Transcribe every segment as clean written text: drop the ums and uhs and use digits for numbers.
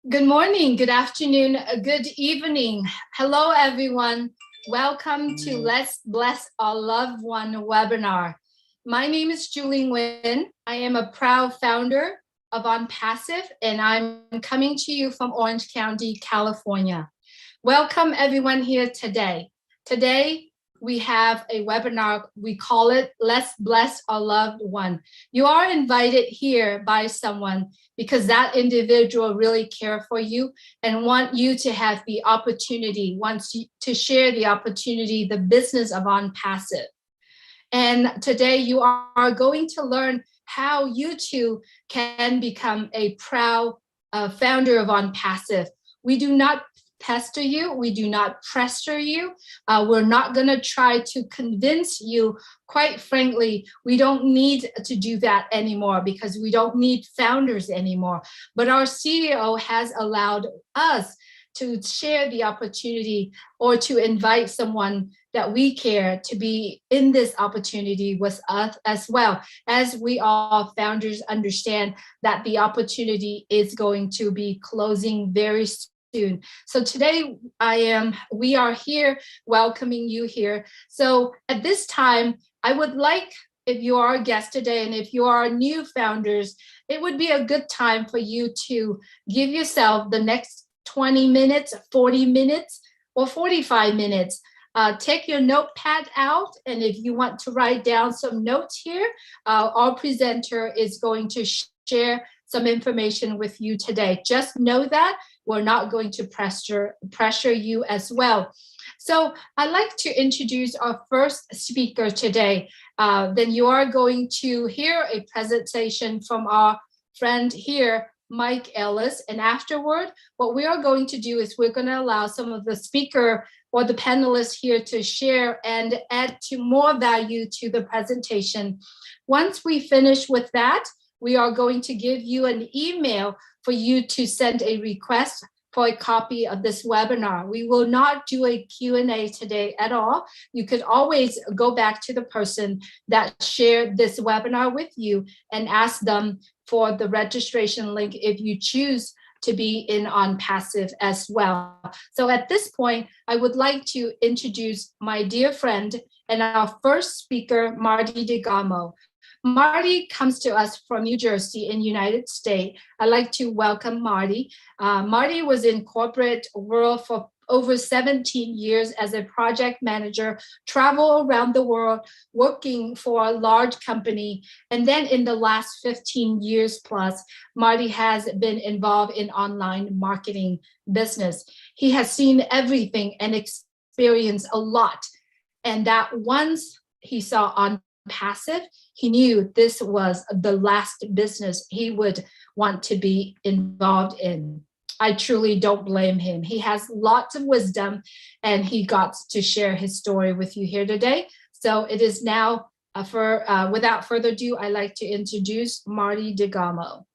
Good morning, good afternoon, good evening. Hello, everyone. Welcome to Let's Bless Our Loved One webinar. My name is Julie Nguyen. I am a proud founder of Onpassive, and I'm coming to you from Orange County, California. Welcome, everyone, here today. Today, we have a webinar. We call it Let's Bless Our Loved One. You are invited here by someone because that individual really care for you and want you to have the opportunity, wants you to share the opportunity, the business of Onpassive. And today you are going to learn how you too can become a proud founder of Onpassive. We do not pester you. We do not pressure you. We're not going to try to convince you. Quite frankly, we don't need to do that anymore because we don't need founders anymore. But our CEO has allowed us to share the opportunity or to invite someone that we care to be in this opportunity with us as well, as we all founders understand that the opportunity is going to be closing very soon. So today we are here welcoming you here. So at this time, I would like, if you are a guest today and if you are new founders, it would be a good time for you to give yourself the next 20 minutes, 40 minutes, or 45 minutes. Take your notepad out, and if you want to write down some notes here, our presenter is going to share some information with you today. Just know that we're not going to pressure you as well. So I'd like to introduce our first speaker today. Then you are going to hear a presentation from our friend here, Mike Ellis. And afterward, what we are going to do is we're going to allow some of the speaker or the panelists here to share and add to more value to the presentation. Once we finish with that, we are going to give you an email for you to send a request for a copy of this webinar. We will not do a Q&A today at all. You could always go back to the person that shared this webinar with you and ask them for the registration link if you choose to be in Onpassive as well. So at this point, I would like to introduce my dear friend and our first speaker, Marty DeGamo. Marty comes to us from New Jersey in the United States. I'd like to welcome Marty. Marty was in corporate world for over 17 years as a project manager, travel around the world, working for a large company. And then in the last 15 years plus, Marty has been involved in online marketing business. He has seen everything and experienced a lot. And that once he saw Onpassive, he knew this was the last business he would want to be involved in. I truly don't blame him. He has lots of wisdom, and he got to share his story with you here today. So it is now, without further ado, I'd like to introduce Marty DeGamo.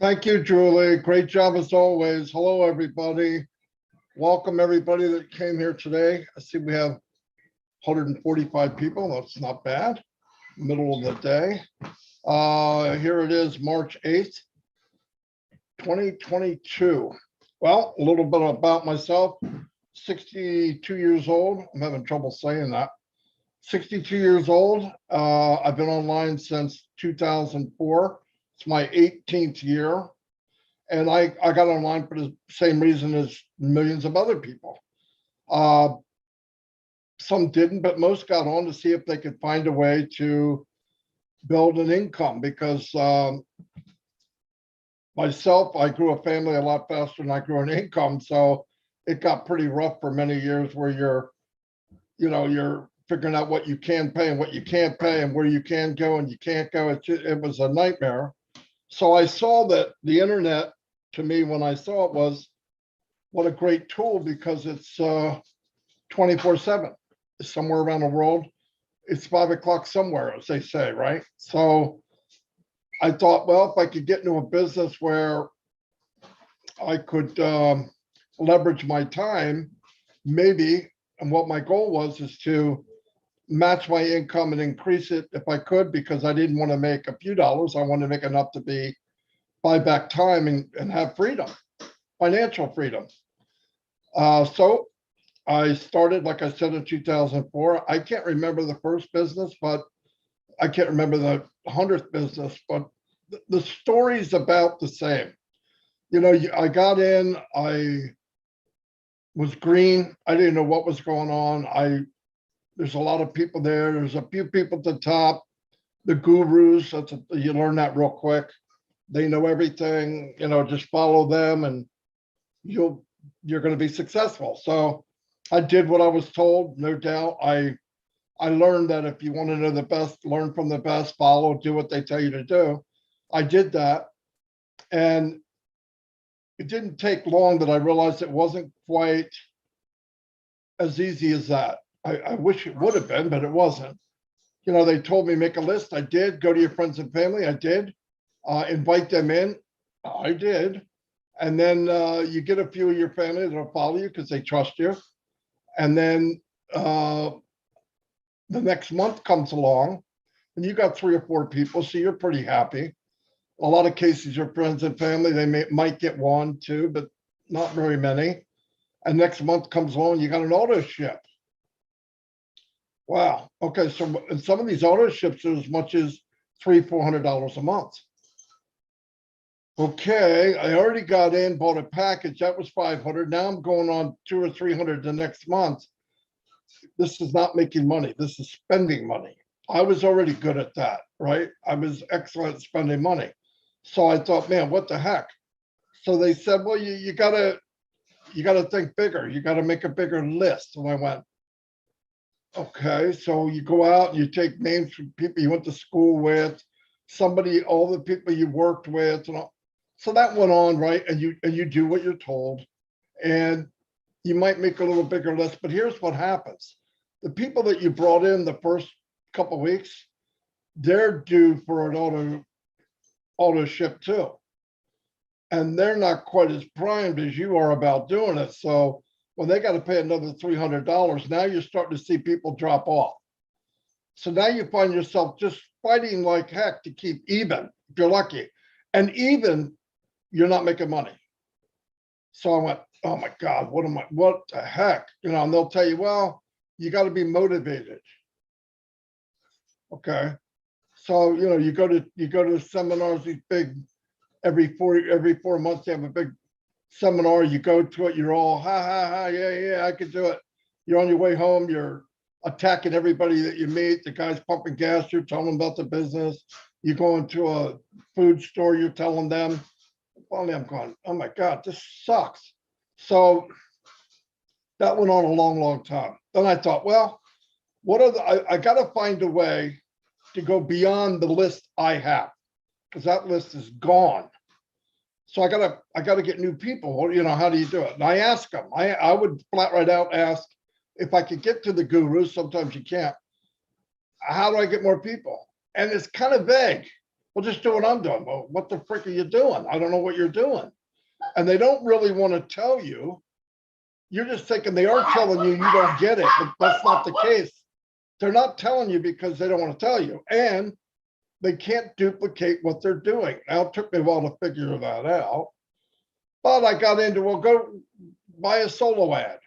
Thank you, Julie. Great job as always. Hello, everybody. Welcome, everybody that came here today. I see we have 145 people. That's not bad. Middle of the day. Here it is, March 8th, 2022. Well, a little bit about myself. 62 years old. I'm having trouble saying that. 62 years old. I've been online since 2004. It's my 18th year. And I got online for the same reason as millions of other people. Some didn't, but most got on to see if they could find a way to build an income because myself, I grew a family a lot faster than I grew an income. So it got pretty rough for many years where you're figuring out what you can pay and what you can't pay and where you can go and you can't go. It was a nightmare. So I saw that the internet, to me, when I saw it, was what a great tool because it's 24/7. Somewhere around the world, it's 5 o'clock somewhere, as they say, right? So I thought, well, if I could get into a business where I could leverage my time, maybe, and what my goal was is to match my income and increase it if I could, because I didn't want to make a few dollars. I wanted to make enough to be buy back time and have freedom, financial freedom. So I started, like I said, in 2004. I can't remember the first business, but I can't remember the 100th business, but the story's about the same. I got in, I was green. I didn't know what was going on. There's a lot of people there. There's a few people at the top, the gurus. You learn that real quick. They know everything, just follow them and you're going to be successful. So I did what I was told, no doubt. I learned that if you want to know the best, learn from the best, follow, do what they tell you to do. I did that. And it didn't take long that I realized it wasn't quite as easy as that. I wish it would have been, but it wasn't. They told me make a list. I did. Go to your friends and family. I did. Invite them in. I did. And then you get a few of your family that'll follow you because they trust you. And then the next month comes along and you got 3 or 4 people, so you're pretty happy. A lot of cases, your friends and family, they might get 1, 2, but not very many. And next month comes along, you got an auto ship. Wow. Okay. So in some of these auto ships are as much as $300-400 a month. Okay. I already got in, bought a package. That was 500. Now I'm going on 200 or 300 the next month. This is not making money. This is spending money. I was already good at that, right? I was excellent at spending money. So I thought, man, what the heck? So they said, well, you gotta think bigger. You gotta make a bigger list. And I went, okay. So you go out and you take names from people you went to school with, all the people you worked with, and all. So that went on, right? And you do what you're told, and you might make a little bigger list. But here's what happens: the people that you brought in the first couple of weeks, they're due for an auto ship too. And they're not quite as primed as you are about doing it. So when they got to pay another $300, now you're starting to see people drop off. So now you find yourself just fighting like heck to keep even, if you're lucky. And even, you're not making money. So I went, oh my God, what the heck? And they'll tell you, well, you got to be motivated. Okay. So, you go to seminars, these big, every 4 months, they have a big seminar. You go to it, you're all, yeah, I could do it. You're on your way home, you're attacking everybody that you meet. The guy's pumping gas, you're telling them about the business. You go into a food store, you're telling them. Finally, I'm going, oh my God, this sucks. So that went on a long, long time. Then I thought, well, I got to find a way to go beyond the list I have, because that list is gone. So I gotta get new people. How do you do it? And I ask them. I would flat right out ask if I could get to the gurus. Sometimes you can't. How do I get more people? And it's kind of vague. Well, just do what I'm doing. Well, what the frick are you doing? I don't know what you're doing. And they don't really want to tell you. You're just thinking they are telling you, you don't get it, but that's not the case. They're not telling you because they don't want to tell you. And they can't duplicate what they're doing. Now, it took me a while to figure that out. But I got into, well, go buy a solo ad.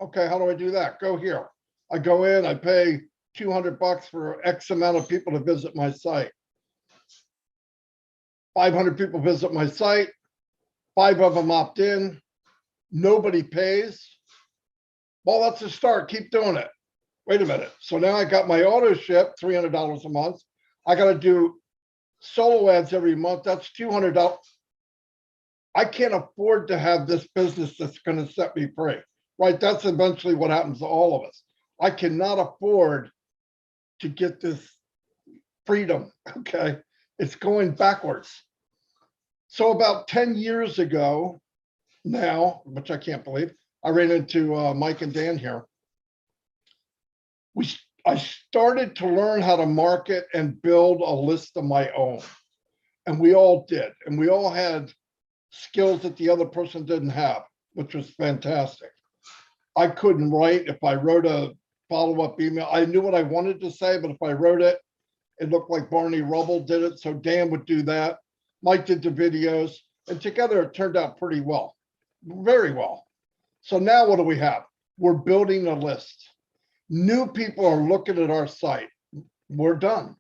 Okay, how do I do that? Go here. I go in, I pay $200 for X amount of people to visit my site. 500 people visit my site. 5 of them opt in. Nobody pays. Well, that's a start. Keep doing it. Wait a minute. So now I got my auto ship, $300 a month. I got to do solo ads every month. That's $200. I can't afford to have this business that's going to set me free, right? That's eventually what happens to all of us. I cannot afford to get this freedom. Okay. It's going backwards. So about 10 years ago now, which I can't believe, I ran into Mike and Dan here. I started to learn how to market and build a list of my own. And we all did. And we all had skills that the other person didn't have, which was fantastic. I couldn't write. If I wrote a follow-up email, I knew what I wanted to say, but if I wrote it, it looked like Barney Rubble did it. So Dan would do that. Mike did the videos, and together it turned out pretty well, very well. So now what do we have? We're building a list. New people are looking at our site. We're done.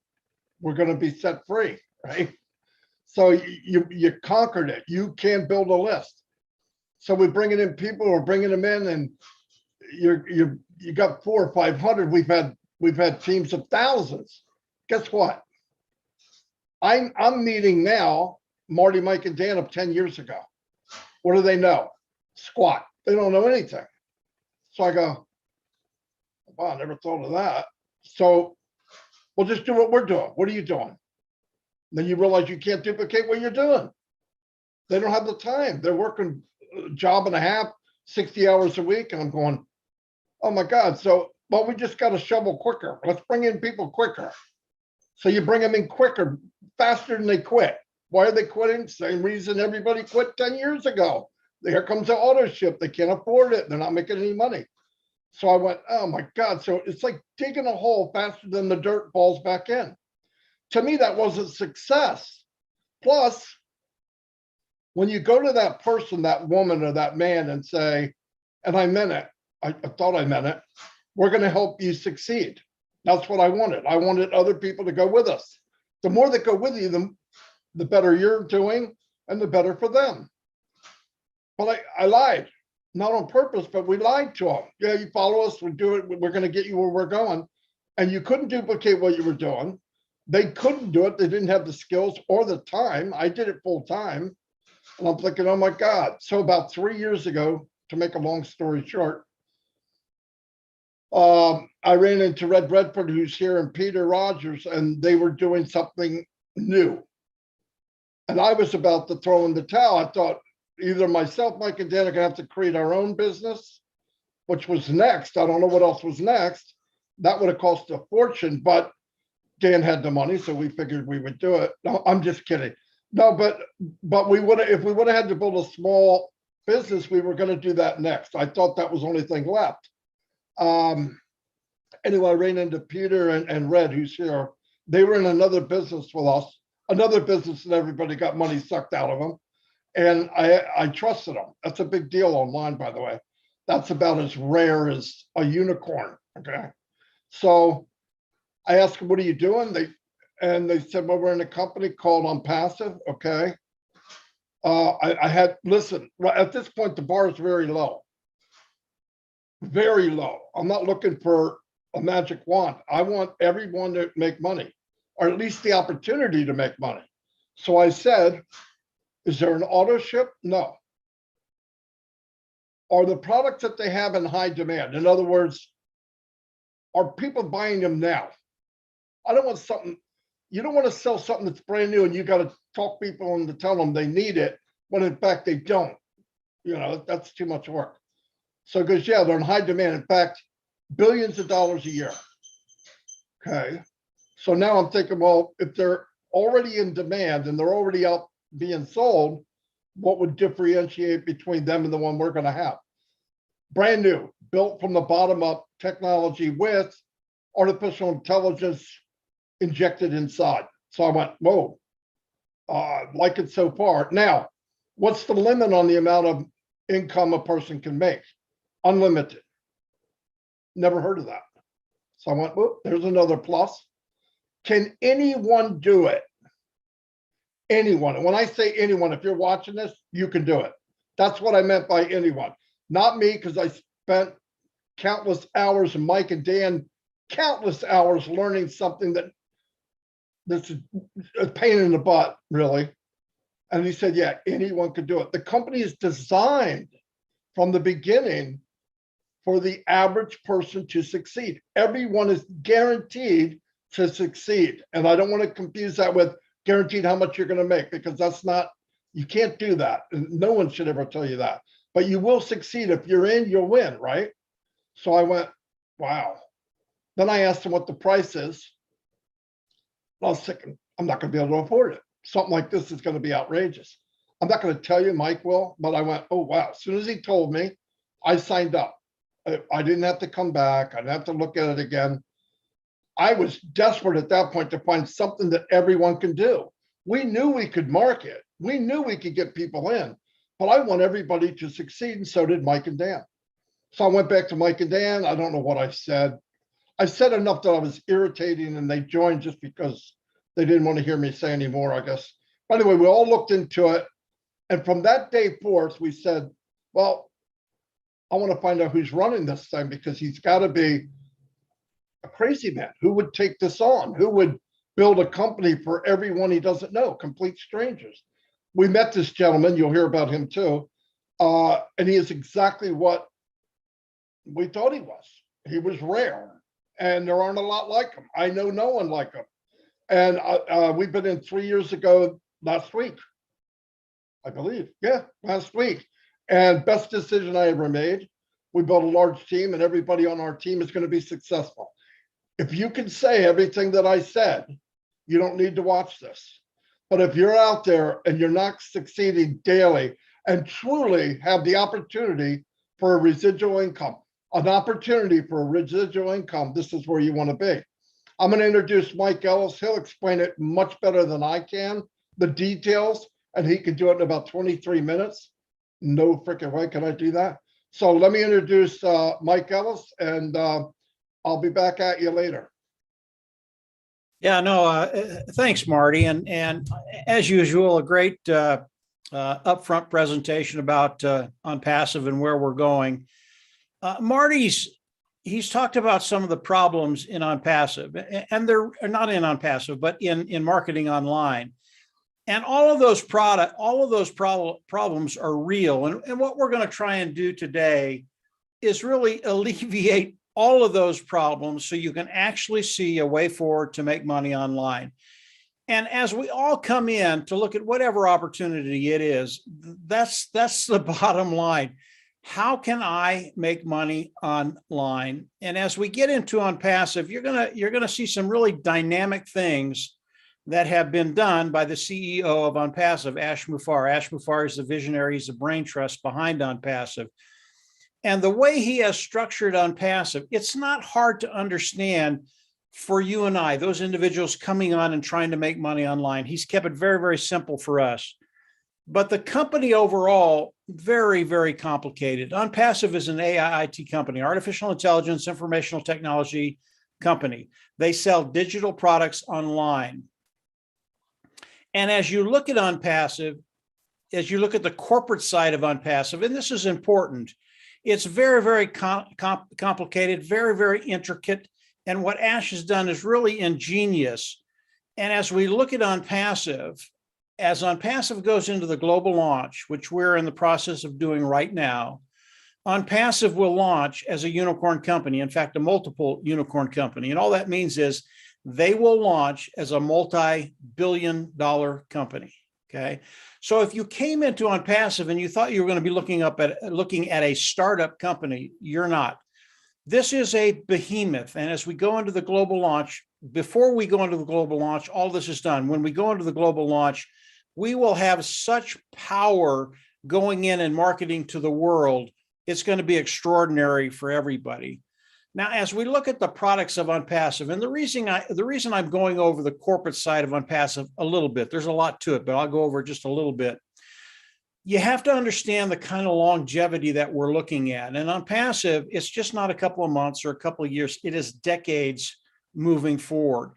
We're going to be set free, right? So you conquered it. You can build a list. So we're bringing in people, we're bringing them in, and you got 400 or 500. We've had teams of thousands. Guess what? I'm meeting now Marty, Mike, and Dan of 10 years ago. What do they know? Squat. They don't know anything. So I go, wow, I never thought of that. So we'll just do what we're doing. What are you doing? Then you realize you can't duplicate what you're doing. They don't have the time. They're working a job and a half, 60 hours a week. And I'm going, oh my God. So, well, we just got to shovel quicker. Let's bring in people quicker. So you bring them in quicker, faster than they quit. Why are they quitting? Same reason everybody quit 10 years ago. Here comes the auto ship. They can't afford it. They're not making any money. So I went, oh my God. So it's like digging a hole faster than the dirt falls back in. To me, that wasn't success. Plus, when you go to that person, that woman or that man and say, and I meant it, I thought I meant it, we're going to help you succeed. That's what I wanted. I wanted other people to go with us. The more that go with you, the better you're doing and the better for them. But I lied, not on purpose, but we lied to them. Yeah, you follow us, we do it, we're going to get you where we're going. And you couldn't duplicate what you were doing. They couldn't do it. They didn't have the skills or the time. I did it full time. And I'm thinking, oh my God. So about 3 years ago, to make a long story short, I ran into Red Redford, who's here, and Peter Rogers, and they were doing something new. And I was about to throw in the towel. I thought either myself, Mike, and Dan are going to have to create our own business, which was next. I don't know what else was next. That would have cost a fortune, but Dan had the money, so we figured we would do it. No, I'm just kidding. No, but we would have, if we would have had to build a small business, we were going to do that next. I thought that was the only thing left. Anyway, I ran into Peter and Red, who's here. They were in another business with us, another business that everybody got money sucked out of them. And I trusted them. That's a big deal online, by the way. That's about as rare as a unicorn. Okay. So I asked them, what are you doing? They said, well, we're in a company called Onpassive. Okay. I had, listen, at this point, the bar is very low. Very low. I'm not looking for a magic wand. I want everyone to make money, or at least the opportunity to make money. So I said, is there an auto ship? No. Are the products that they have in high demand? In other words, are people buying them now? I don't want something, you don't want to sell something that's brand new and you got to talk people into tell them they need it when in fact they don't. You know, that's too much work. So because yeah, they're in high demand. In fact, billions of dollars a year. Okay. So now I'm thinking, well, if they're already in demand and they're already out being sold, what would differentiate between them and the one we're going to have? Brand new, built from the bottom up technology with artificial intelligence injected inside. So I went, whoa, like it so far. Now, what's the limit on the amount of income a person can make? Unlimited. Never heard of that. So I went, whoop, there's another plus. Can anyone do it? Anyone. And when I say anyone, if you're watching this, you can do it. That's what I meant by anyone. Not me, because I spent countless hours, and Mike and Dan, countless hours learning something that's a pain in the butt, really. And he said, yeah, anyone could do it. The company is designed from the beginning for the average person to succeed. Everyone is guaranteed to succeed. And I don't want to confuse that with guaranteed how much you're going to make, because that's not, you can't do that. No one should ever tell you that. But you will succeed. If you're in, you'll win, right? So I went, wow. Then I asked him what the price is. I was thinking, I'm not going to be able to afford it. Something like this is going to be outrageous. I'm not going to tell you, Mike will, but I went, oh, wow. As soon as he told me, I signed up. I didn't have to come back. I didn't have to look at it again. I was desperate at that point to find something that everyone can do. We knew we could market. We knew we could get people in, but I want everybody to succeed. And so did Mike and Dan. So I went back to Mike and Dan. I don't know what I said. I said enough that I was irritating and they joined just because they didn't want to hear me say anymore, I guess. But anyway, we all looked into it. And from that day forth, we said, well, I want to find out who's running this thing because he's got to be a crazy man. Who would take this on? Who would build a company for everyone he doesn't know, complete strangers? We met this gentleman, you'll hear about him too. And he is exactly what we thought he was. He was rare, and there aren't a lot like him. I know no one like him. And we've been in 3 years ago last week, I believe. Yeah, last week. And best decision I ever made. We built a large team, and everybody on our team is going to be successful. If you can say everything that I said, you don't need to watch this. But if you're out there and you're not succeeding daily and truly have the opportunity for a residual income, this is where you want to be. I'm going to introduce Mike Ellis. He'll explain it much better than I can, the details, and he can do it in about 23 minutes. No freaking way can I do that. So let me introduce Mike Ellis, and I'll be back at you later. Yeah, no, thanks, Marty. And as usual, a great upfront presentation about Onpassive and where we're going. He's talked about some of the problems in Onpassive, and they're not in Onpassive, but in marketing online. And all of those problems are real. And what we're going to try and do today is really alleviate all of those problems so you can actually see a way forward to make money online. And as we all come in to look at whatever opportunity it is, that's the bottom line. How can I make money online? And as we get into Onpassive, you're gonna see some really dynamic things that have been done by the CEO of Onpassive, Ash Muffar. Ash Muffar is the visionary, he's the brain trust behind Onpassive. And the way he has structured Onpassive, it's not hard to understand for you and I, those individuals coming on and trying to make money online. He's kept it very, very simple for us. But the company overall, very, very complicated. Onpassive is an AI IT company, artificial intelligence, informational technology company. They sell digital products online. And as you look at Onpassive, as you look at the corporate side of Onpassive, and this is important, it's very, very complicated, very, very intricate. And what Ash has done is really ingenious. And as we look at Onpassive, as Onpassive goes into the global launch, which we're in the process of doing right now, Onpassive will launch as a unicorn company, in fact, a multiple unicorn company. And all that means is they will launch as a multi-billion-dollar company, okay? So if you came into Onpassive and you thought you were going to be looking at a startup company, you're not. This is a behemoth. And as we go into the global launch, before we go into the global launch, all this is done. When we go into the global launch, we will have such power going in and marketing to the world. It's going to be extraordinary for everybody. Now, as we look at the products of Onpassive, and the reason I'm going over the corporate side of Onpassive a little bit, there's a lot to it, but I'll go over just a little bit. You have to understand the kind of longevity that we're looking at. And Onpassive, it's just not a couple of months or a couple of years, it is decades moving forward.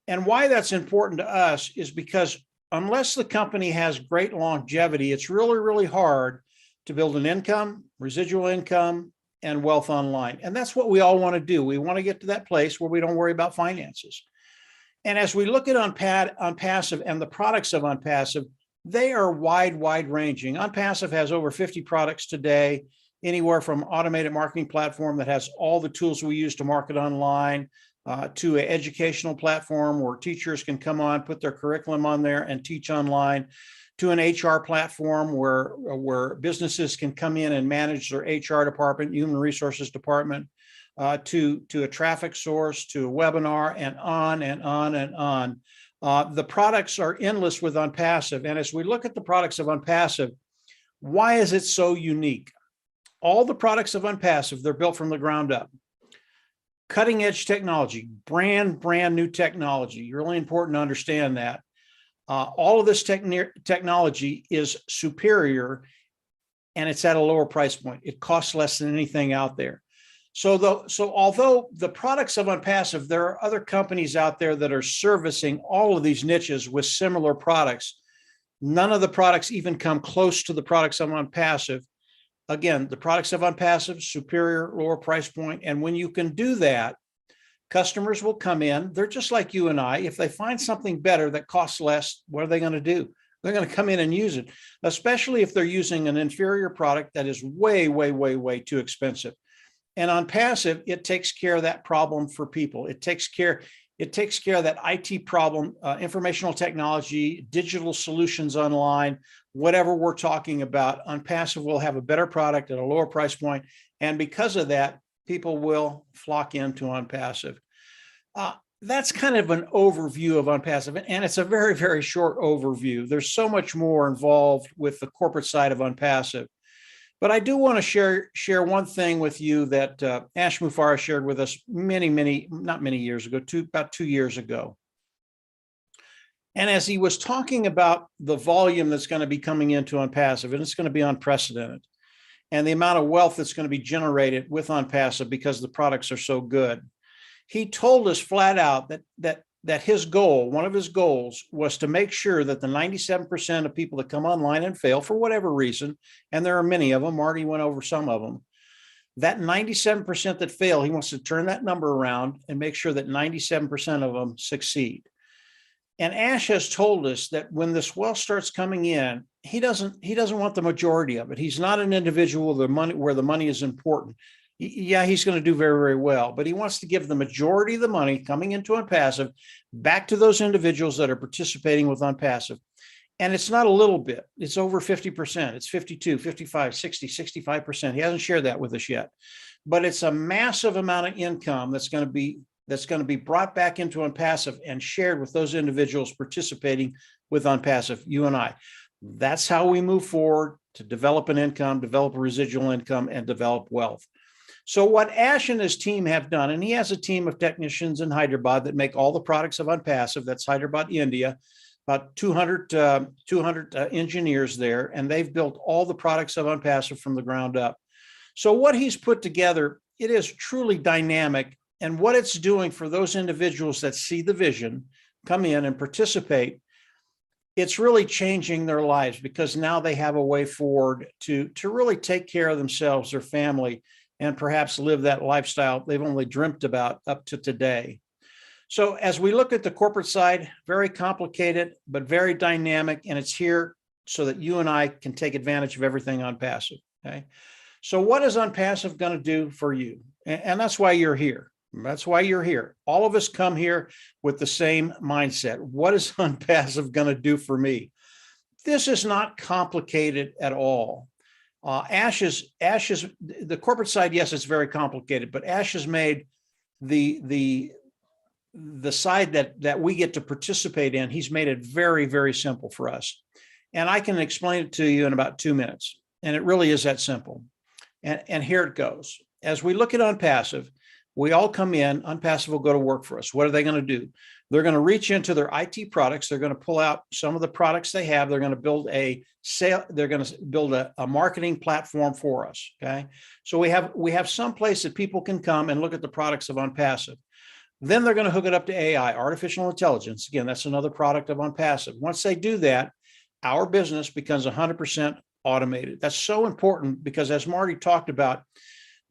And why that's important to us is because unless the company has great longevity, it's really, really hard to build an income, residual income, and wealth online. And that's what we all want to do. We want to get to that place where we don't worry about finances. And as we look at Onpassive and the products of Onpassive, they are wide ranging. Onpassive has over 50 products today, anywhere from automated marketing platform that has all the tools we use to market online, to an educational platform where teachers can come on, put their curriculum on there and teach online, to an HR platform where businesses can come in and manage their HR department, human resources department, to a traffic source, to a webinar, and on and on and on. The products are endless with Onpassive. And as we look at the products of Onpassive, why is it so unique? All the products of Onpassive, they're built from the ground up. Cutting edge technology, brand new technology. Really important to understand that. All of this technology is superior, and it's at a lower price point. It costs less than anything out there. So although the products of Onpassive, there are other companies out there that are servicing all of these niches with similar products. None of the products even come close to the products of Onpassive. Again, the products of Onpassive, superior, lower price point. And when you can do that, customers will come in. They're just like you and I. If they find something better that costs less, what are they going to do? They're going to come in and use it, especially if they're using an inferior product that is way, way, way, way too expensive. And Onpassive, it takes care of that problem for people. It takes care of that IT problem, informational technology, digital solutions online, whatever we're talking about. Onpassive will have a better product at a lower price point. And because of that, people will flock into Onpassive. That's kind of an overview of Onpassive, and it's a very, very short overview. There's so much more involved with the corporate side of Onpassive. But I do want to share one thing with you that Ash Mufareh shared with us not many years ago, about 2 years ago. And as he was talking about the volume that's going to be coming into Onpassive, and it's going to be unprecedented, and the amount of wealth that's going to be generated with Onpassive because the products are so good, he told us flat out that his goal, one of his goals, was to make sure that the 97% of people that come online and fail for whatever reason, and there are many of them, Marty went over some of them, that 97% that fail, he wants to turn that number around and make sure that 97% of them succeed. And Ash has told us that when this wealth starts coming in, he doesn't want the majority of it. He's not an individual where the money is important. Yeah, he's going to do very, very well, but he wants to give the majority of the money coming into Onpassive back to those individuals that are participating with Onpassive. And it's not a little bit. It's over 50%. It's 52, 55, 60, 65%. He hasn't shared that with us yet, but it's a massive amount of income that's going to be brought back into Onpassive and shared with those individuals participating with Onpassive, you and I. That's how we move forward to develop an income, develop a residual income, and develop wealth. So what Ash and his team have done, and he has a team of technicians in Hyderabad that make all the products of Onpassive. That's Hyderabad, India, about 200 engineers there, and they've built all the products of Onpassive from the ground up. So what he's put together, it is truly dynamic. And what it's doing for those individuals that see the vision, come in and participate, it's really changing their lives because now they have a way forward to really take care of themselves, their family, and perhaps live that lifestyle they've only dreamt about up to today. So as we look at the corporate side, very complicated, but very dynamic, and it's here so that you and I can take advantage of everything Onpassive, okay? So what is Onpassive going to do for you? And that's why you're here. That's why you're here. All of us come here with the same mindset. What is Onpassive going to do for me? This is not complicated at all. Ash is the corporate side. Yes, it's very complicated, but Ash has made the side that we get to participate in. He's made it very, very simple for us, and I can explain it to you in about 2 minutes. And it really is that simple. And here it goes. As we look at Onpassive, we all come in. Onpassive will go to work for us. What are they going to do? They're going to reach into their IT products. They're going to pull out some of the products they have. They're going to build a marketing platform for us. Okay. So we have some place that people can come and look at the products of Onpassive. Then they're going to hook it up to AI, artificial intelligence. Again, that's another product of Onpassive. Once they do that, our business becomes 100% automated. That's so important because, as Marty talked about,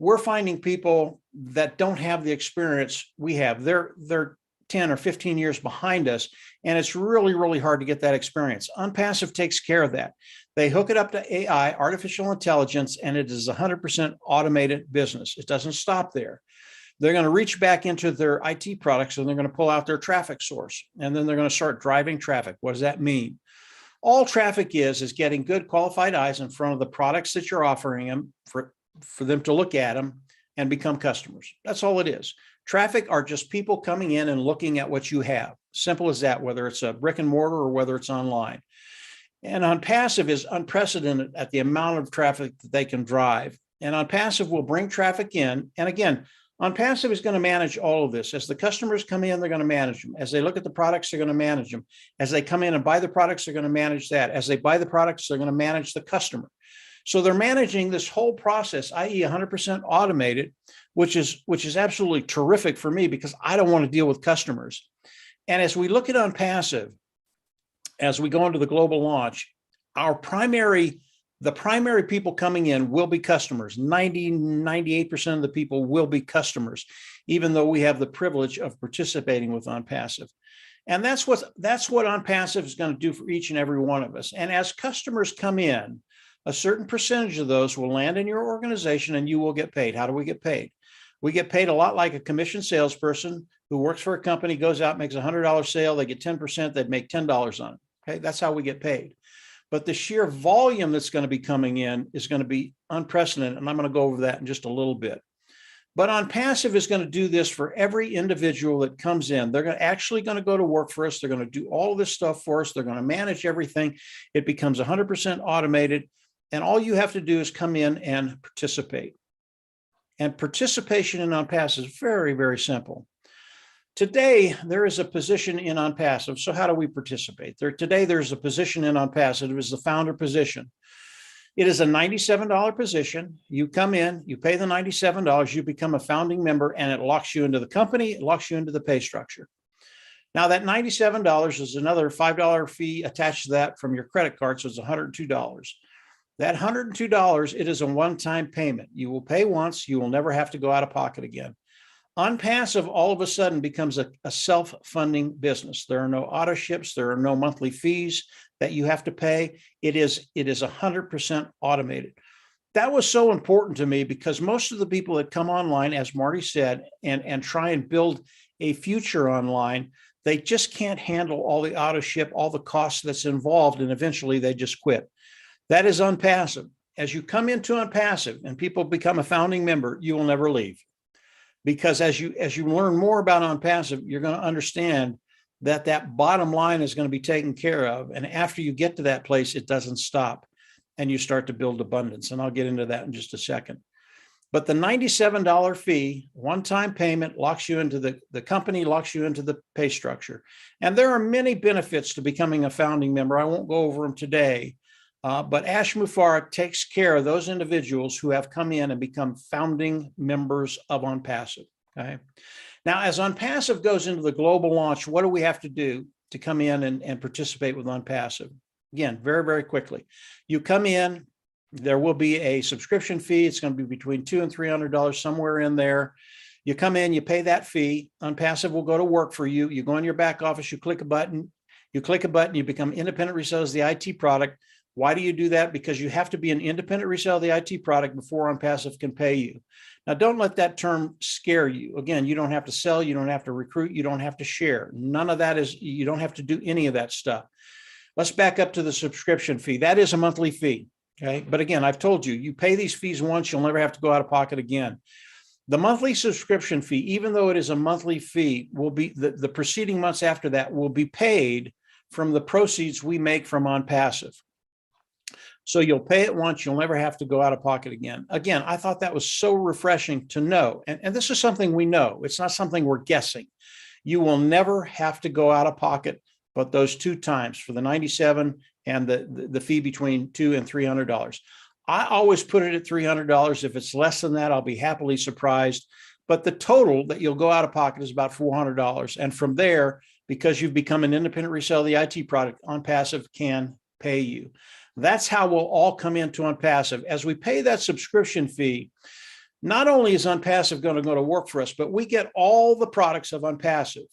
we're finding people that don't have the experience we have. They're 10 or 15 years behind us, and it's really, really hard to get that experience. Onpassive takes care of that. They hook it up to AI, artificial intelligence, and it is 100% automated business. It doesn't stop there. They're going to reach back into their IT products, and they're going to pull out their traffic source, and then they're going to start driving traffic. What does that mean? All traffic is getting good qualified eyes in front of the products that you're offering them for them to look at them and become customers. That's all it is. Traffic are just people coming in and looking at what you have. Simple as that, whether it's a brick and mortar or whether it's online. And Onpassive is unprecedented at the amount of traffic that they can drive. And Onpassive will bring traffic in. And again, Onpassive is going to manage all of this. As the customers come in, they're going to manage them. As they look at the products, they're going to manage them. As they come in and buy the products, they're going to manage that. As they buy the products, they're going to manage the customer. So they're managing this whole process, i.e. 100% automated, which is absolutely terrific for me because I don't want to deal with customers. And as we look at Onpassive, as we go into the global launch, the primary people coming in will be customers. 98% of the people will be customers, even though we have the privilege of participating with Onpassive. And that's what Onpassive is going to do for each and every one of us. And as customers come in, a certain percentage of those will land in your organization and you will get paid. How do we get paid? We get paid a lot like a commission salesperson who works for a company, goes out, makes a $100 sale, they get 10%, they'd make $10 on it. Okay, that's how we get paid. But the sheer volume that's going to be coming in is going to be unprecedented. And I'm going to go over that in just a little bit. But Onpassive is going to do this for every individual that comes in. They're actually going to go to work for us. They're going to do all this stuff for us. They're going to manage everything. It becomes 100% automated. And all you have to do is come in and participate. And participation in Onpassive is very, very simple. Today, there is a position in Onpassive. So how do we participate? Today, there's a position in Onpassive. It is the founder position. It is a $97 position. You come in, you pay the $97, you become a founding member, and it locks you into the company, it locks you into the pay structure. Now, that $97 is another $5 fee attached to that from your credit card, so it's $102. That $102, it is a one-time payment. You will pay once, you will never have to go out of pocket again. Onpassive all of a sudden becomes a self-funding business. There are no auto ships. There are no monthly fees that you have to pay. It is 100% automated. That was so important to me because most of the people that come online, as Marty said, and try and build a future online, they just can't handle all the auto ship, all the costs that's involved, and eventually they just quit. That is Onpassive. As you come into Onpassive and people become a founding member, you will never leave. Because as you learn more about Onpassive, you're going to understand that bottom line is going to be taken care of. And after you get to that place, it doesn't stop and you start to build abundance. And I'll get into that in just a second. But the $97 fee, one-time payment, locks you into the company, locks you into the pay structure. And there are many benefits to becoming a founding member. I won't go over them today. But Ash Mufareh takes care of those individuals who have come in and become founding members of Onpassive. Okay. Now, as Onpassive goes into the global launch, what do we have to do to come in and participate with Onpassive? Again, very, very quickly. You come in, there will be a subscription fee. It's going to be between $200 and $300, somewhere in there. You come in, you pay that fee. Onpassive will go to work for you. You go in your back office, you click a button, you become independent reseller of the IT product. Why do you do that? Because you have to be an independent reseller of the IT product before Onpassive can pay you. Now, don't let that term scare you. Again, you don't have to sell, you don't have to recruit, you don't have to share. None of that you don't have to do any of that stuff. Let's back up to the subscription fee. That is a monthly fee. Okay. But again, I've told you, you pay these fees once, you'll never have to go out of pocket again. The monthly subscription fee, even though it is a monthly fee, will be the preceding months after that will be paid from the proceeds we make from Onpassive. So you'll pay it once, you'll never have to go out of pocket again. Again, I thought that was so refreshing to know. And this is something we know. It's not something we're guessing. You will never have to go out of pocket, but those two times for the $97 and the fee between $200 and $300. I always put it at $300. If it's less than that, I'll be happily surprised. But the total that you'll go out of pocket is about $400. And from there, because you've become an independent reseller of the IT product, Onpassive can pay you. That's how we'll all come into Onpassive. As we pay that subscription fee, not only is Onpassive going to go to work for us, but we get all the products of Onpassive.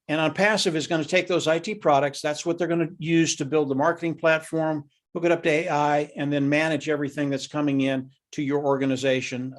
And Onpassive is going to take those IT products. That's what they're going to use to build the marketing platform, hook it up to AI, and then manage everything that's coming in to your organization.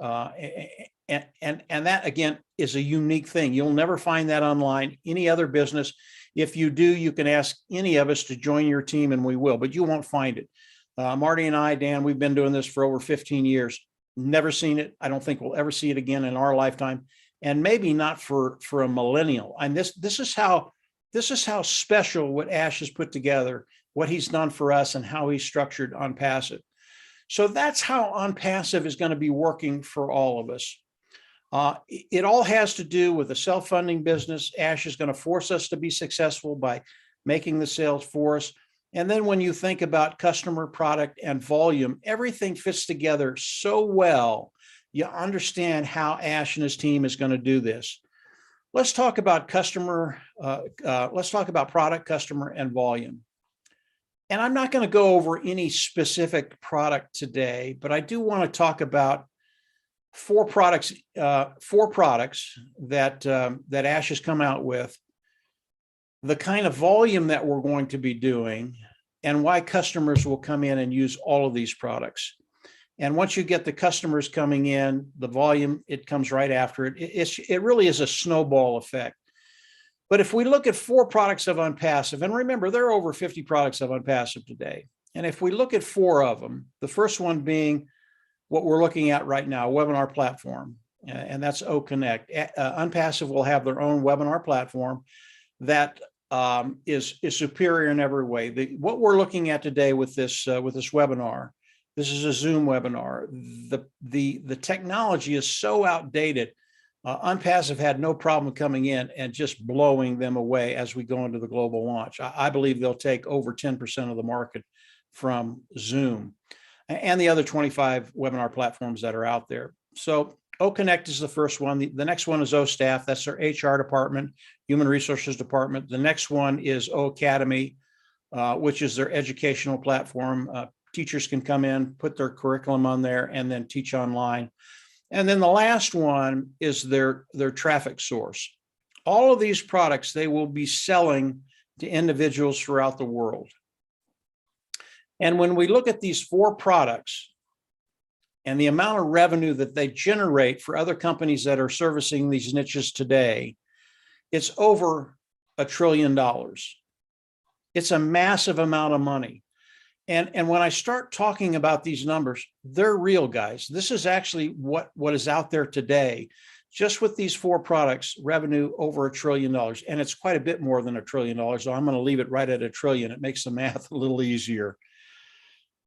And that, again, is a unique thing. You'll never find that online, any other business. If you do, you can ask any of us to join your team and we will, but you won't find it. Marty and I, Dan, we've been doing this for over 15 years. Never seen it. I don't think we'll ever see it again in our lifetime. And maybe not for a millennial. And this is how special what Ash has put together, what he's done for us and how he's structured Onpassive. So that's how Onpassive is going to be working for all of us. It all has to do with a self-funding business. Ash is going to force us to be successful by making the sales for us. And then when you think about customer, product, and volume, everything fits together so well. You understand how Ash and his team is going to do this. Let's talk about let's talk about product, customer, and volume. And I'm not going to go over any specific product today, but I do want to talk about four products that Ash has come out with, the kind of volume that we're going to be doing, and why customers will come in and use all of these products. And once you get the customers coming in, the volume, it comes right after it. It really is a snowball effect. But if we look at 4 products of Onpassive, and remember, there are over 50 products of Onpassive today. And if we look at 4 of them, the first one being what we're looking at right now, a webinar platform, and that's OConnect. Onpassive will have their own webinar platform that is superior in every way. What we're looking at today with this webinar, this is a Zoom webinar. The technology is so outdated. Onpassive had no problem coming in and just blowing them away as we go into the global launch. I believe they'll take over 10% of the market from Zoom and the other 25 webinar platforms that are out there. So OConnect is the first one. The next one is OStaff. That's their HR department, human resources department. The next one is OAcademy, which is their educational platform. Teachers can come in, put their curriculum on there, and then teach online. And then the last one is their traffic source. All of these products, they will be selling to individuals throughout the world. And when we look at these 4 products and the amount of revenue that they generate for other companies that are servicing these niches today, it's over $1 trillion. It's a massive amount of money. And when I start talking about these numbers, they're real, guys. This is actually what is out there today. Just with these 4 products, revenue over $1 trillion. And it's quite a bit more than $1 trillion. So I'm going to leave it right at $1 trillion. It makes the math a little easier.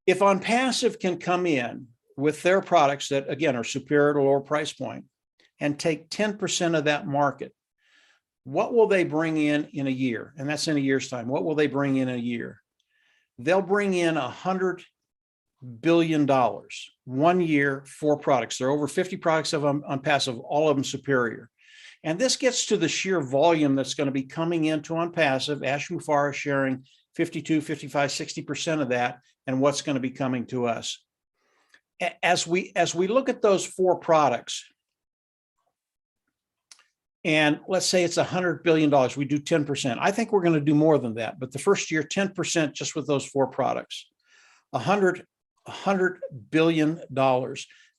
If Onpassive can come in with their products that, again, are superior to lower price point and take 10% of that market, what will they bring in a year? And that's in a year's time. What will they bring in a year? They'll bring in $100 billion 1 year, 4 products. There are over 50 products of Onpassive, all of them superior. And this gets to the sheer volume that's going to be coming into Onpassive. Ash Mufareh sharing 52, 55, 60% of that, and what's going to be coming to us. As we look at those 4 products, and let's say it's $100 billion, we do 10%. I think we're going to do more than that, but the first year, 10% just with those 4 products, $100 billion.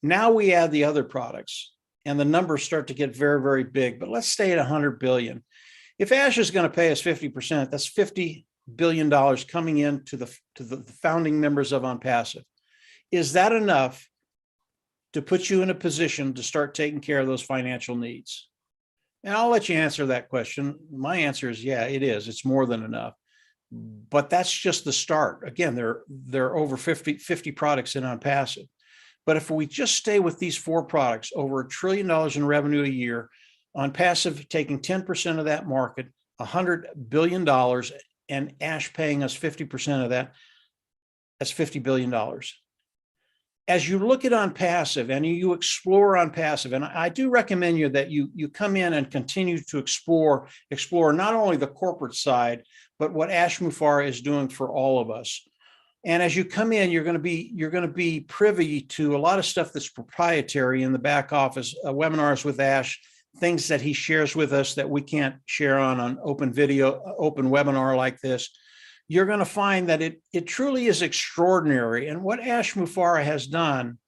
Now we add the other products and the numbers start to get very, very big, but let's stay at 100 billion. If Ash is going to pay us 50%, that's $50 billion coming into the founding members of Onpassive. Is that enough to put you in a position to start taking care of those financial needs? And I'll let you answer that question. My answer is, yeah, it is. It's more than enough. But that's just the start. Again, there are over 50 products in Onpassive. But if we just stay with these 4 products, over $1 trillion in revenue a year, Onpassive taking 10% of that market, $100 billion, and Ash paying us 50% of that, that's $50 billion. As you look at Onpassive and you explore Onpassive, and I do recommend you that you come in and continue to explore not only the corporate side, but what Ash Mufareh is doing for all of us. And as you come in, you're going to be privy to a lot of stuff that's proprietary in the back office, webinars with Ash, things that he shares with us that we can't share on open video, open webinar like this. You're going to find that it truly is extraordinary. And what Ash Mufareh has done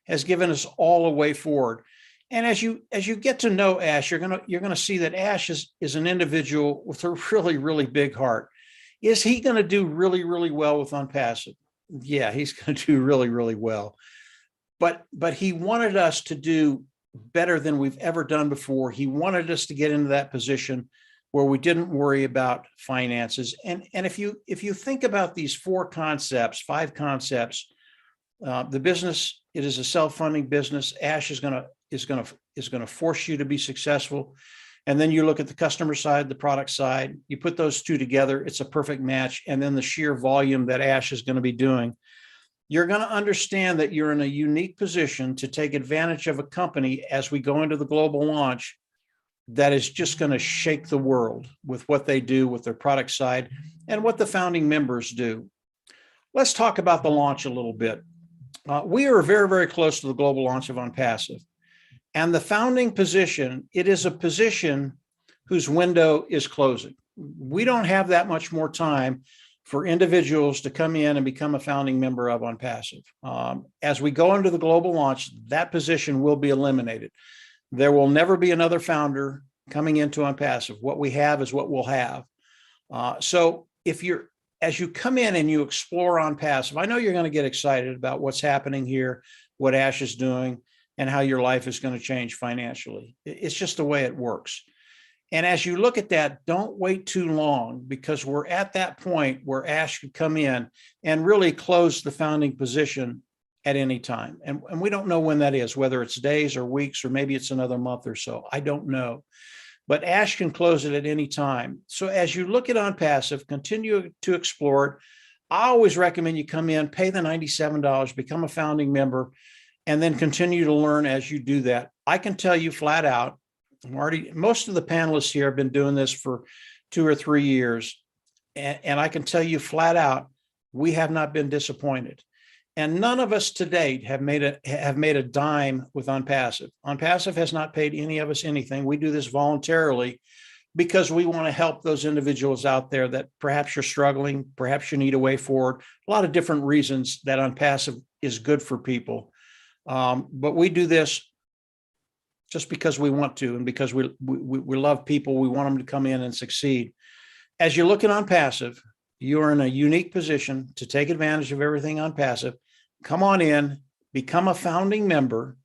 has given us all a way forward. And as you get to know Ash, you're going to see that Ash is an individual with a really, really big heart. Is he going to do really, really well with Onpassive? Yeah, he's going to do really, really well. But he wanted us to do better than we've ever done before. He wanted us to get into that position where we didn't worry about finances. And if you think about these 5 concepts, the business, it is a self-funding business. Ash is going is going to force you to be successful. And then you look at the customer side, the product side, you put those two together, it's a perfect match. And then the sheer volume that Ash is going to be doing, you're going to understand that you're in a unique position to take advantage of a company as we go into the global launch that is just going to shake the world with what they do with their product side and what the founding members do. Let's talk about the launch a little bit. We are very, very close to the global launch of Onpassive. And the founding position, it is a position whose window is closing. We don't have that much more time for individuals to come in and become a founding member of Onpassive. As we go into the global launch, that position will be eliminated. There will never be another founder coming into Onpassive. What we have is what we'll have. So as you come in and you explore Onpassive, I know you're going to get excited about what's happening here, what Ash is doing, and how your life is going to change financially. It's just the way it works. And as you look at that, don't wait too long, because we're at that point where Ash could come in and really close the founding position at any time. And we don't know when that is, whether it's days or weeks, or maybe it's another month or so. I don't know. But Ash can close it at any time. So as you look at Onpassive, continue to explore it. I always recommend you come in, pay the $97, become a founding member, and then continue to learn as you do that. I can tell you flat out, Marty, most of the panelists here have been doing this for 2 or 3 years. And I can tell you flat out, we have not been disappointed. And none of us to date have made a dime with Onpassive. Onpassive has not paid any of us anything. We do this voluntarily because we want to help those individuals out there that perhaps you're struggling, perhaps you need a way forward. A lot of different reasons that Onpassive is good for people. But we do this just because we want to, and because we love people. We want them to come in and succeed. As you look at Onpassive, you're in a unique position to take advantage of everything Onpassive. Come on in, become a founding member,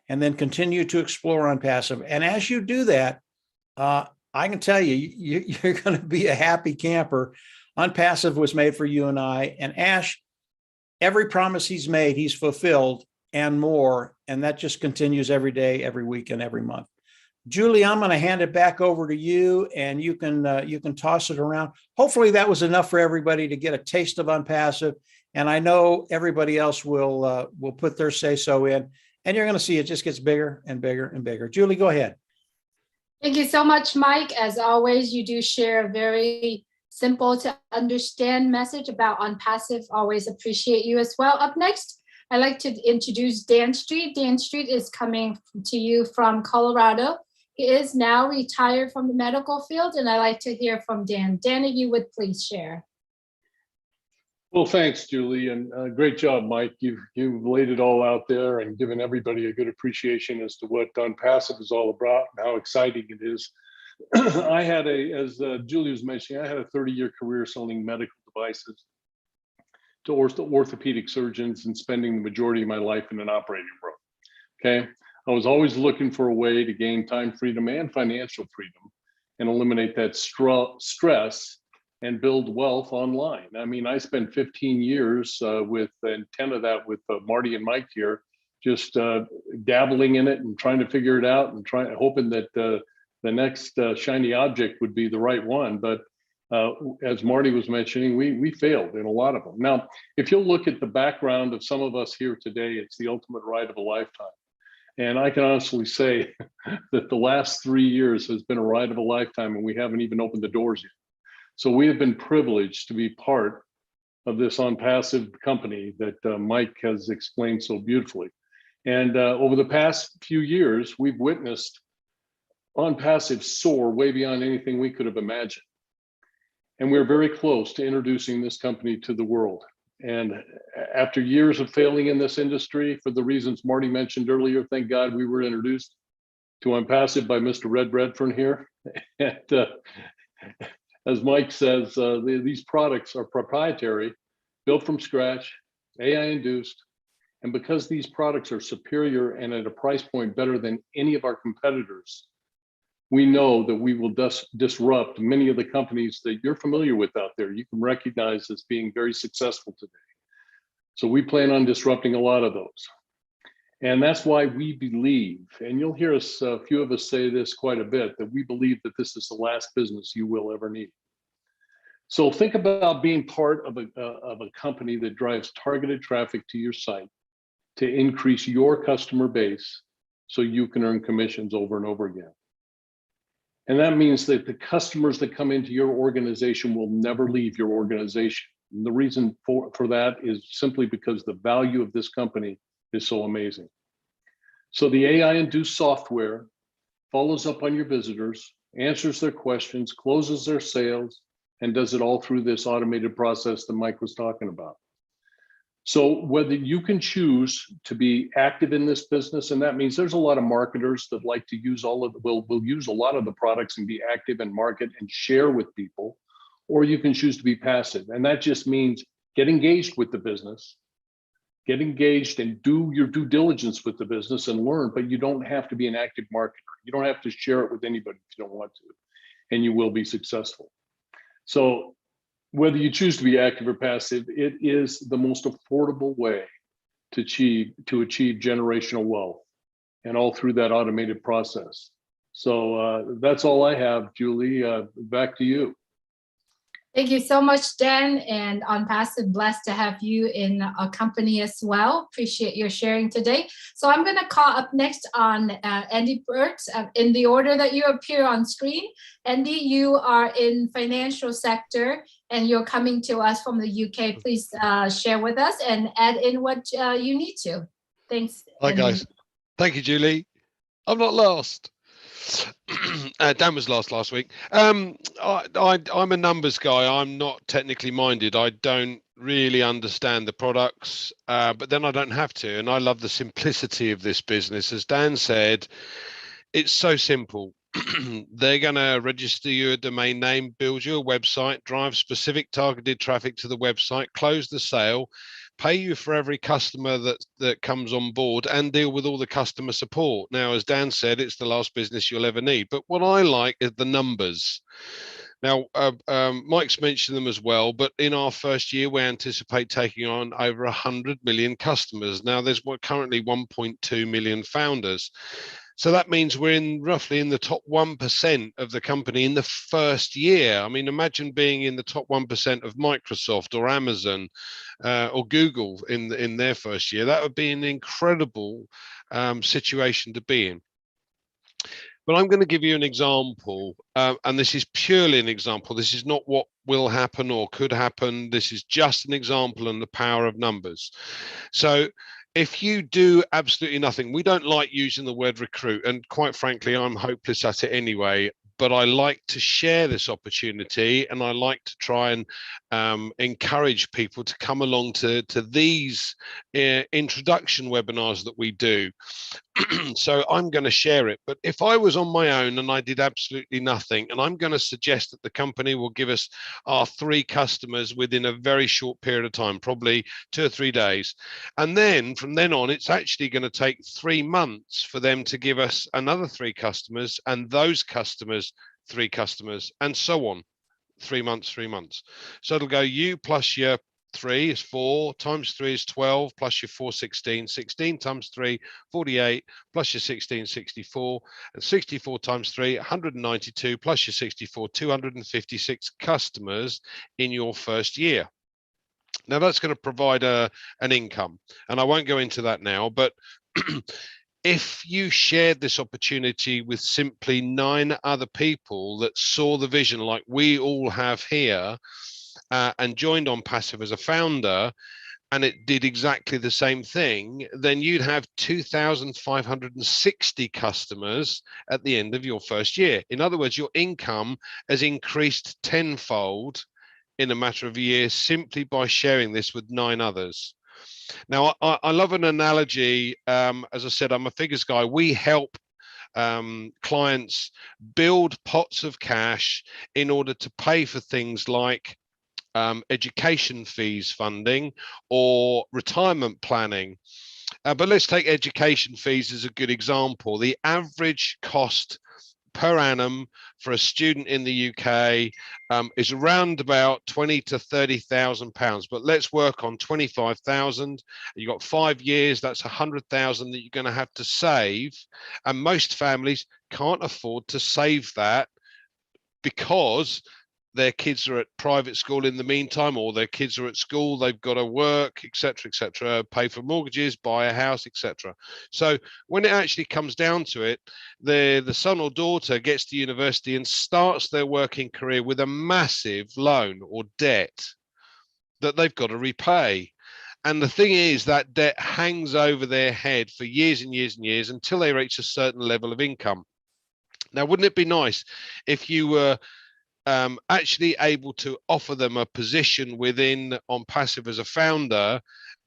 and then continue to explore Onpassive. And as you do that, I can tell you, you're going to be a happy camper. Onpassive was made for you and I. And Ash, every promise he's made, he's fulfilled and more. And that just continues every day, every week, and every month. Julie, I'm going to hand it back over to you, and you can toss it around. Hopefully that was enough for everybody to get a taste of Onpassive. And I know everybody else will put their say-so in, and you're going to see it just gets bigger and bigger and bigger. Julie, go ahead. Thank you so much, Mike. As always, you do share a very simple to understand message about Onpassive. Always appreciate you as well. Up next, I'd like to introduce Dan Street. Dan Street is coming to you from Colorado. He is now retired from the medical field, and I'd like to hear from Dan. Dan, if you would please share. Well, thanks, Julie, and great job, Mike. You've laid it all out there and given everybody a good appreciation as to what Onpassive is all about and how exciting it is. I had as Julie was mentioning, I had a 30-year career selling medical devices to orthopedic surgeons and spending the majority of my life in an operating room. Okay, I was always looking for a way to gain time freedom and financial freedom and eliminate that stress and build wealth online. I mean, I spent 15 years and 10 of that with Marty and Mike here, just dabbling in it and trying to figure it out and hoping that the next shiny object would be the right one. But as Marty was mentioning, we failed in a lot of them. Now, if you'll look at the background of some of us here today, it's the ultimate ride of a lifetime. And I can honestly say that the last 3 years has been a ride of a lifetime, and we haven't even opened the doors yet. So we have been privileged to be part of this Onpassive company that Mike has explained so beautifully. And over the past few years, we've witnessed Onpassive soar way beyond anything we could have imagined. And we're very close to introducing this company to the world. And after years of failing in this industry, for the reasons Marty mentioned earlier, thank God we were introduced to Onpassive by Mr. Red Redfern here. And as Mike says, these products are proprietary, built from scratch, AI-induced, and because these products are superior and at a price point better than any of our competitors, we know that we will disrupt many of the companies that you're familiar with out there. You can recognize as being very successful today. So we plan on disrupting a lot of those. And that's why we believe, and you'll hear us, a few of us say this quite a bit, that we believe that this is the last business you will ever need. So think about being part of a company that drives targeted traffic to your site to increase your customer base so you can earn commissions over and over again. And that means that the customers that come into your organization will never leave your organization. And the reason for that is simply because the value of this company is so amazing. So the AI-induced software follows up on your visitors, answers their questions, closes their sales, and does it all through this automated process that Mike was talking about. So whether you can choose to be active in this business, and that means there's a lot of marketers that like to use will use a lot of the products and be active and market and share with people, or you can choose to be passive. And that just means get engaged with the business, get engaged and do your due diligence with the business and learn, but you don't have to be an active marketer. You don't have to share it with anybody if you don't want to, and you will be successful. So whether you choose to be active or passive, it is the most affordable way to achieve generational wealth, and all through that automated process. So that's all I have, Julie. Back to you. Thank you so much, Dan, and Onpassive, blessed to have you in a company as well. Appreciate your sharing today. So I'm going to call up next on Andy Burt in the order that you appear on screen. Andy, you are in financial sector and you're coming to us from the UK. Please share with us and add in what you need to. Thanks. Hi, guys. Thank you, Julie. I'm not last. Dan was last week. I'm a numbers guy. I'm not technically minded. I don't really understand the products, but then I don't have to. And I love the simplicity of this business. As Dan said, it's so simple. They're going to register you a domain name, build you a website, drive specific targeted traffic to the website, close the sale, pay you for every customer that comes on board, and deal with all the customer support. Now, as Dan said, it's the last business you'll ever need. But what I like is the numbers. Now, Mike's mentioned them as well, but in our first year, we anticipate taking on over 100 million customers. Now, there's currently 1.2 million founders. So that means we're roughly in the top 1% of the company in the first year. I mean, imagine being in the top 1% of Microsoft or Amazon or Google in their first year. That would be an incredible situation to be in. But I'm going to give you an example, and this is purely an example. This is not what will happen or could happen. This is just an example and the power of numbers. So if you do absolutely nothing, we don't like using the word recruit, and quite frankly, I'm hopeless at it anyway. But I like to share this opportunity, and I like to try and encourage people to come along to these introduction webinars that we do. So I'm going to share it. But if I was on my own and I did absolutely nothing, and I'm going to suggest that the company will give us our 3 customers within a very short period of time, probably 2 or 3 days. And then from then on, it's actually going to take 3 months for them to give us another 3 customers, and those customers 3 customers, and so on. 3 months, 3 months. So it'll go you plus your 3 is 4, times 3 is 12, plus your 4, 16, 16 times 3, 48, plus your 16, 64, and 64 times 3, 192, plus your 64, 256 customers in your first year. Now that's going to provide an income, and I won't go into that now, but if you shared this opportunity with simply 9 other people that saw the vision like we all have here, and joined Onpassive as a founder, and it did exactly the same thing, then you'd have 2,560 customers at the end of your first year. In other words, your income has increased tenfold in a matter of a year simply by sharing this with 9 others. Now, I love an analogy. As I said, I'm a figures guy. We help clients build pots of cash in order to pay for things like education fees funding or retirement planning. But let's take education fees as a good example. The average cost per annum for a student in the UK is around about 20 to 30,000 pounds. But let's work on 25,000. You've got 5 years. That's 100,000 that you're going to have to save. And most families can't afford to save that because their kids are at private school in the meantime, or their kids are at school, they've got to work, etc., pay for mortgages, buy a house, etc. So when it actually comes down to it, the son or daughter gets to university and starts their working career with a massive loan or debt that they've got to repay. And the thing is, that debt hangs over their head for years and years and years until they reach a certain level of income. Now, wouldn't it be nice if you were actually able to offer them a position within Onpassive as a founder,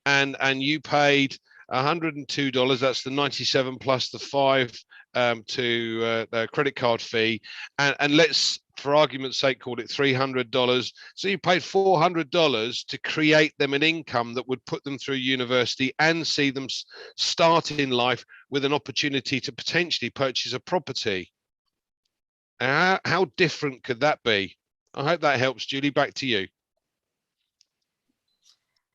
and you paid $102, that's the 97 plus the 5 to the credit card fee, and let's, for argument's sake, call it $300. So you paid $400 to create them an income that would put them through university and see them start in life with an opportunity to potentially purchase a property. How different could that be? I hope that helps. Julie, back to you.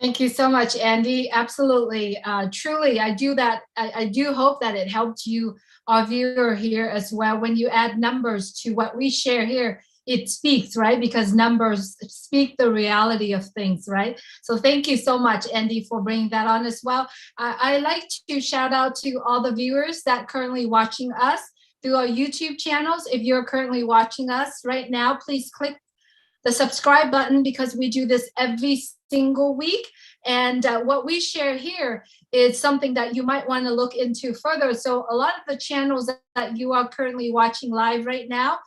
Thank you so much, Andy. Absolutely. Truly, I do hope that it helped you, our viewer here as well. When you add numbers to what we share here, it speaks, right? Because numbers speak the reality of things, right? So thank you so much, Andy, for bringing that on as well. I like to shout out to all the viewers that currently watching us through our YouTube channels. If you're currently watching us right now, please click the subscribe button, because we do this every single week. And what we share here is something that you might want to look into further. So a lot of the channels that you are currently watching live right now,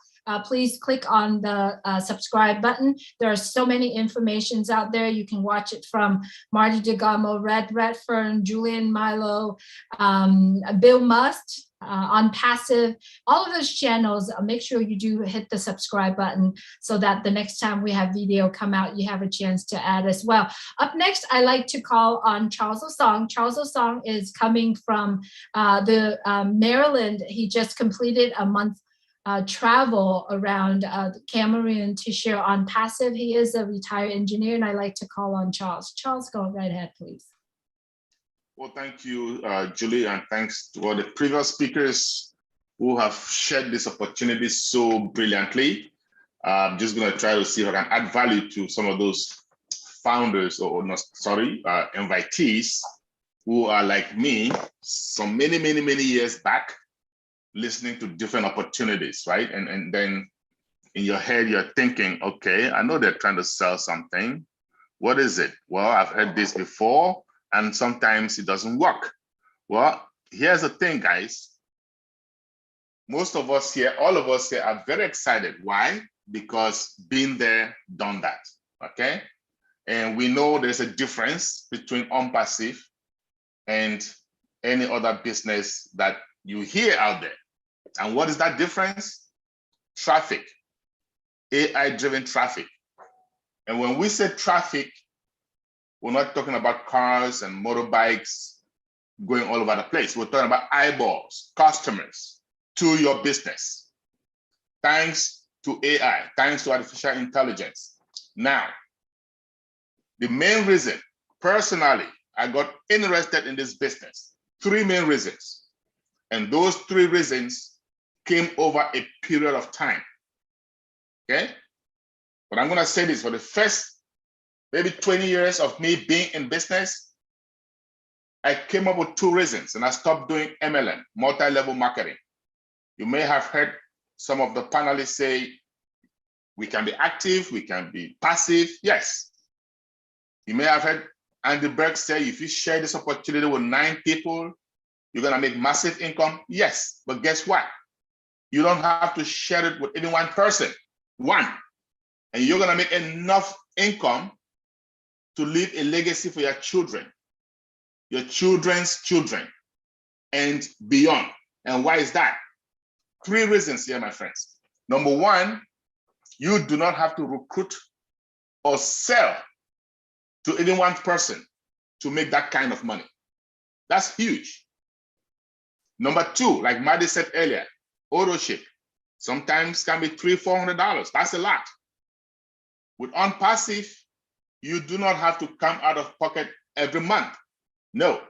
please click on the subscribe button. There are so many informations out there. You can watch it from Marty DeGamo, Red Redfern, Julian Milo, Bill Must, Onpassive, all of those channels. Make sure you do hit the subscribe button so that the next time we have video come out, you have a chance to add as well. Up next, I like to call on Charles Osong. Charles Osong is coming from Maryland. He just completed a month travel around Cameroon to share Onpassive. He is a retired engineer, and I like to call on Charles. Charles, go right ahead, please. Well, thank you, Julie, and thanks to all the previous speakers who have shared this opportunity so brilliantly. I'm just going to try to see if I can add value to some of those founders, or not, sorry, invitees who are like me, some many years back, listening to different opportunities, right? And then in your head, you're thinking, okay, I know they're trying to sell something. What is it? Well, I've heard this before, and sometimes it doesn't work. Well, here's the thing, guys. Most of us here, all of us here are very excited. Why? Because been there, done that, okay? And we know there's a difference between Onpassive and any other business that you hear out there. And what is that difference? Traffic, AI-driven traffic. And when we say traffic, we're not talking about cars and motorbikes going all over the place. We're talking about eyeballs, customers to your business, thanks to AI, thanks to artificial intelligence. Now, the main reason, personally, I got interested in this business, 3 main reasons. And those 3 reasons came over a period of time, okay? But I'm gonna say this, for the first maybe 20 years of me being in business, I came up with 2 reasons, and I stopped doing MLM, multi-level marketing. You may have heard some of the panelists say, we can be active, we can be passive. Yes. You may have heard Andy Berg say, if you share this opportunity with 9 people, you're gonna make massive income. Yes, but guess what? You don't have to share it with any one person, and you're gonna make enough income to leave a legacy for your children, your children's children, and beyond. And why is that? 3 reasons here, my friends. Number 1, you do not have to recruit or sell to any one person to make that kind of money. That's huge. Number 2, like Maddie said earlier, auto ship. Sometimes can be $300-$400. That's a lot. With Onpassive, you do not have to come out of pocket every month. No,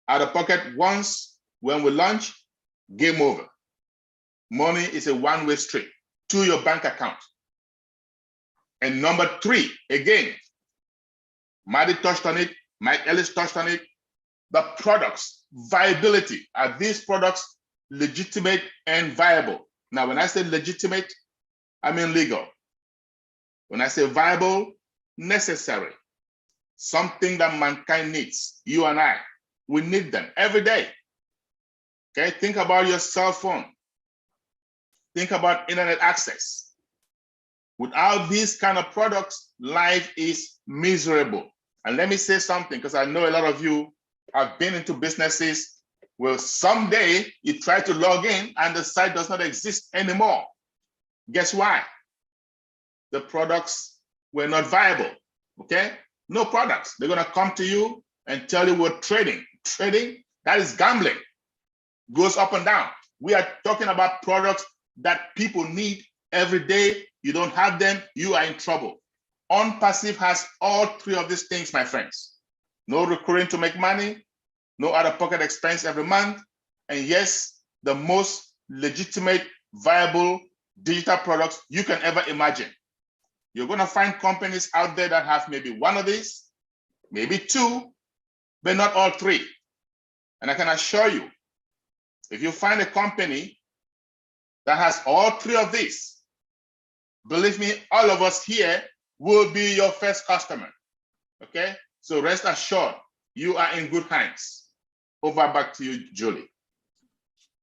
out of pocket once when we launch, game over. Money is a one-way street to your bank account. And number three, again, Maddie touched on it, Mike Ellis touched on it, the products, viability. Are these products legitimate and viable? Now, when I say legitimate, I mean legal. When I say viable, necessary. Something that mankind needs, you and I, we need them every day. Okay, think about your cell phone. Think about internet access. Without these kind of products, life is miserable. And let me say something, because I know a lot of you have been into businesses where someday you try to log in and the site does not exist anymore. Guess why? The products were not viable, okay? No products. They're gonna come to you and tell you we're trading. Trading, that is gambling. Goes up and down. We are talking about products that people need every day. You don't have them, you are in trouble. Onpassive has all three of these things, my friends. No recurring to make money, no out-of-pocket expense every month, and yes, the most legitimate, viable digital products you can ever imagine. You're gonna find companies out there that have maybe one of these, maybe two, but not all three. And I can assure you, if you find a company that has all three of these, believe me, all of us here will be your first customer, okay? So rest assured, you are in good hands. Over back to you, Julie.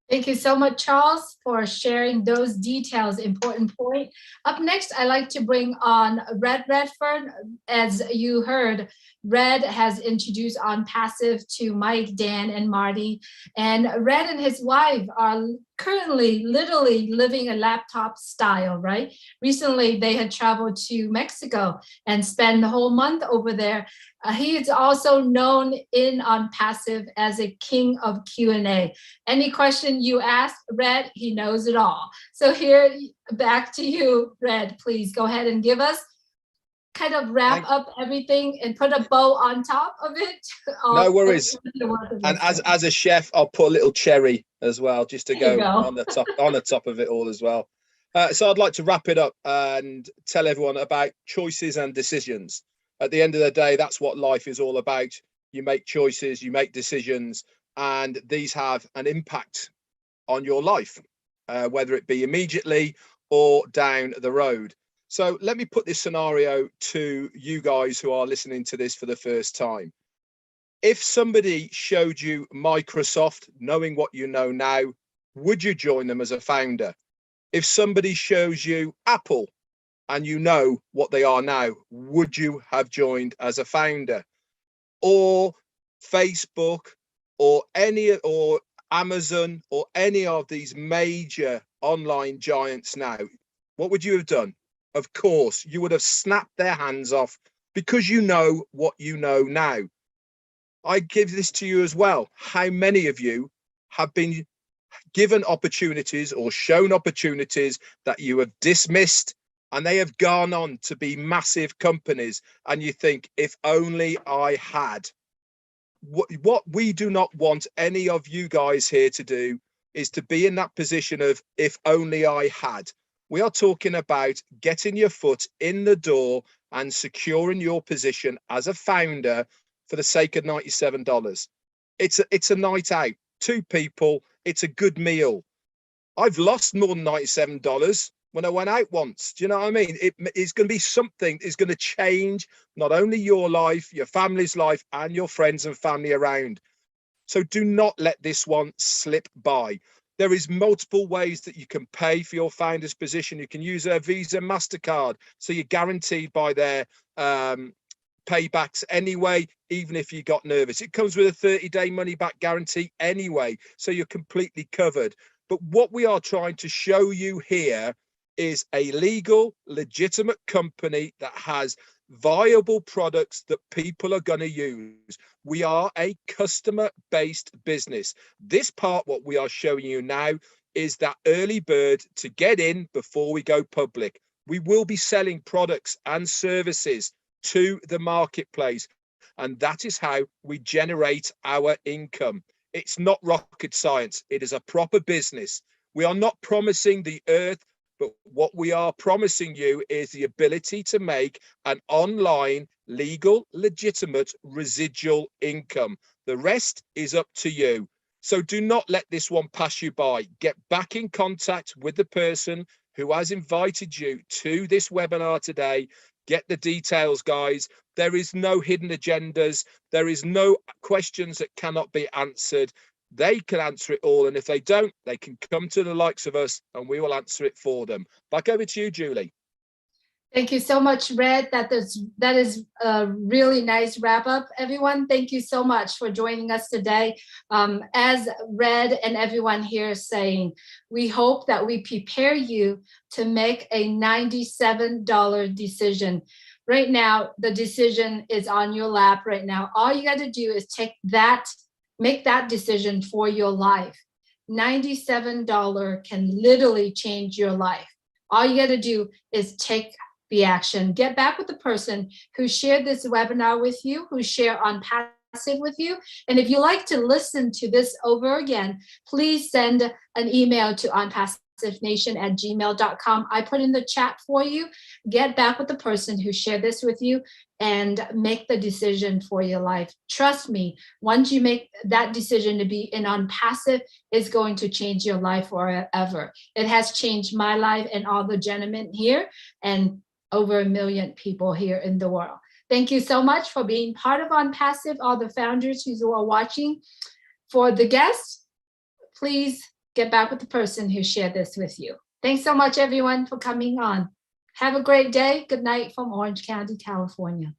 Thank you so much, Charles, for sharing those details. Important point. Up next, I'd like to bring on Red Redford. As you heard, Red has introduced Onpassive to Mike, Dan, and Marty. And Red and his wife are currently literally living a laptop style, right? Recently, they had traveled to Mexico and spent the whole month over there. He is also known in Onpassive as a king of Q&A. Any question you ask Red, he knows it all. So here, back to you, Red. Please go ahead and give us kind of wrap up everything and put a bow on top of it. No worries. And as a chef, I'll put a little cherry as well, just to go on the top of it all as well. So I'd like to wrap it up and tell everyone about choices and decisions. At the end of the day, that's what life is all about. You make choices, you make decisions, and these have an impact on your life, whether it be immediately or down the road. So let me put this scenario to you guys who are listening to this for the first time. If somebody showed you Microsoft, knowing what you know now, would you join them as a founder? If somebody shows you Apple and you know what they are now, would you have joined as a founder? Or Facebook or Amazon or any of these major online giants now, what would you have done? Of course, you would have snapped their hands off because you know what you know now. I give this to you as well. How many of you have been given opportunities or shown opportunities that you have dismissed, and they have gone on to be massive companies, and you think, if only I had? What we do not want any of you guys here to do is to be in that position of, if only I had. We are talking about getting your foot in the door and securing your position as a founder for the sake of $97. It's a night out, two people, it's a good meal. I've lost more than $97 when I went out once. Do you know what I mean? It's going to be something that's going to change not only your life, your family's life, and your friends and family around. So do not let this one slip by. There is multiple ways that you can pay for your founder's position. You can use a Visa, MasterCard, so you're guaranteed by their paybacks anyway, even if you got nervous. It comes with a 30-day money-back guarantee anyway, so you're completely covered. But what we are trying to show you here is a legal, legitimate company that has viable products that people are going to use. We are a customer-based business. This part, what we are showing you now, is that early bird to get in before we go public. We will be selling products and services to the marketplace, and that is how we generate our income. It's not rocket science. It is a proper business. We are not promising the earth, but what we are promising you is the ability to make an online, legal, legitimate residual income. The rest is up to you. So do not let this one pass you by. Get back in contact with the person who has invited you to this webinar today. Get the details, guys. There is no hidden agendas. There is no questions that cannot be answered. They can answer it all. And if they don't, they can come to the likes of us and we will answer it for them. Back over to you, Julie. Thank you so much, Red. That is a really nice wrap up. Everyone, thank you so much for joining us today. As Red and everyone here is saying, we hope that we prepare you to make a $97 decision. Right now, the decision is on your lap right now. All you got to do is make that decision for your life. $97 can literally change your life. All you got to do is take the action. Get back with the person who shared this webinar with you, who shared Onpassive with you. And if you like to listen to this over again, please send an email to onpassivenation@gmail.com. I put in the chat for you. Get back with the person who shared this with you and make the decision for your life. Trust me, once you make that decision to be in Onpassive, it's going to change your life forever. It has changed my life and all the gentlemen here and over 1 million people here in the world. Thank you so much for being part of Onpassive, all the founders who are watching. For the guests, please get back with the person who shared this with you. Thanks so much, everyone, for coming on. Have a great day. Good night from Orange County, California.